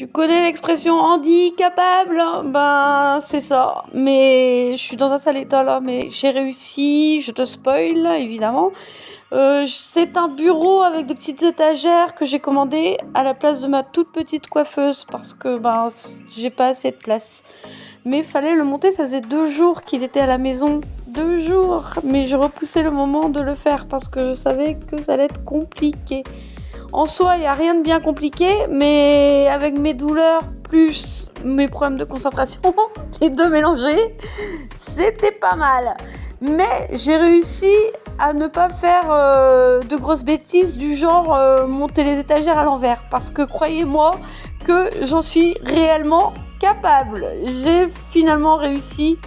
Tu connais l'expression handicapable? Ben, c'est ça. Mais je suis dans un sale état là, mais j'ai réussi. Je te spoil, évidemment. C'est un bureau avec des petites étagères que j'ai commandé à la place de ma toute petite coiffeuse parce que ben j'ai pas assez de place. Mais fallait le monter, ça faisait 2 jours qu'il était à la maison. 2 jours. Mais je repoussais le moment de le faire parce que je savais que ça allait être compliqué. En soi, il n'y a rien de bien compliqué, mais avec mes douleurs plus mes problèmes de concentration, les deux mélangés, c'était pas mal. Mais j'ai réussi à ne pas faire de grosses bêtises du genre monter les étagères à l'envers. Parce que croyez-moi que j'en suis réellement capable. J'ai finalement réussi.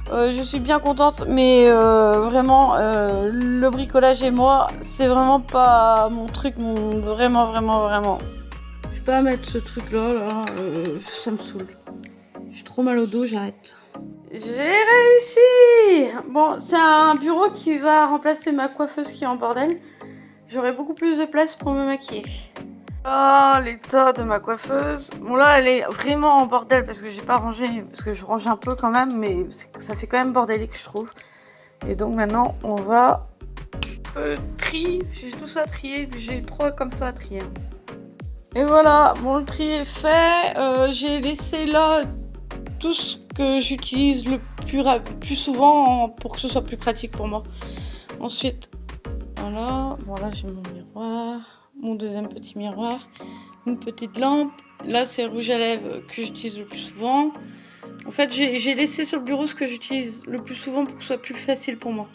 Je suis bien contente, mais vraiment, le bricolage et moi, c'est vraiment pas mon truc, vraiment. Je peux pas mettre ce truc-là, ça me saoule. J'ai trop mal au dos, j'arrête. J'ai réussi! Bon, c'est un bureau qui va remplacer ma coiffeuse qui est en bordel. J'aurai beaucoup plus de place pour me maquiller. Oh, l'état de ma coiffeuse. Bon là, elle est vraiment en bordel parce que j'ai pas rangé, parce que je range un peu quand même, mais ça fait quand même bordélique, je trouve. Et donc maintenant, on va trier. J'ai tout ça à trier, j'ai 3 comme ça à trier. Et voilà, bon, le tri est fait. J'ai laissé là tout ce que j'utilise le plus souvent pour que ce soit plus pratique pour moi. Ensuite, voilà. Bon là, j'ai mon miroir. Mon deuxième petit miroir, une petite lampe. Là, c'est rouge à lèvres que j'utilise le plus souvent. En fait, j'ai laissé sur le bureau ce que j'utilise le plus souvent pour que ce soit plus facile pour moi.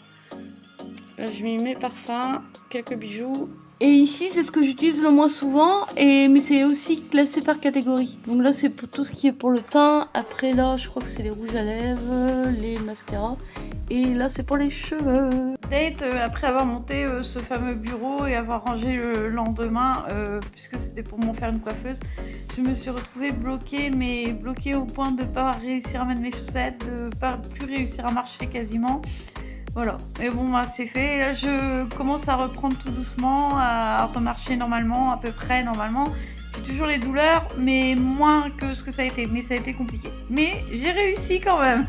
Là, je mets mes parfums, quelques bijoux. Et ici, c'est ce que j'utilise le moins souvent, mais c'est aussi classé par catégorie. Donc là, c'est pour tout ce qui est pour le teint. Après, là, je crois que c'est les rouges à lèvres, les mascaras. Et là, c'est pour les cheveux. Après avoir monté ce fameux bureau et avoir rangé le lendemain, puisque c'était pour m'en faire une coiffeuse, je me suis retrouvée bloquée au point de ne pas réussir à mettre mes chaussettes, de ne pas plus réussir à marcher quasiment. Voilà, mais bon, bah, c'est fait. Là, je commence à reprendre tout doucement, à remarcher normalement, à peu près normalement. J'ai toujours les douleurs, mais moins que ce que ça a été. Mais ça a été compliqué. Mais j'ai réussi quand même.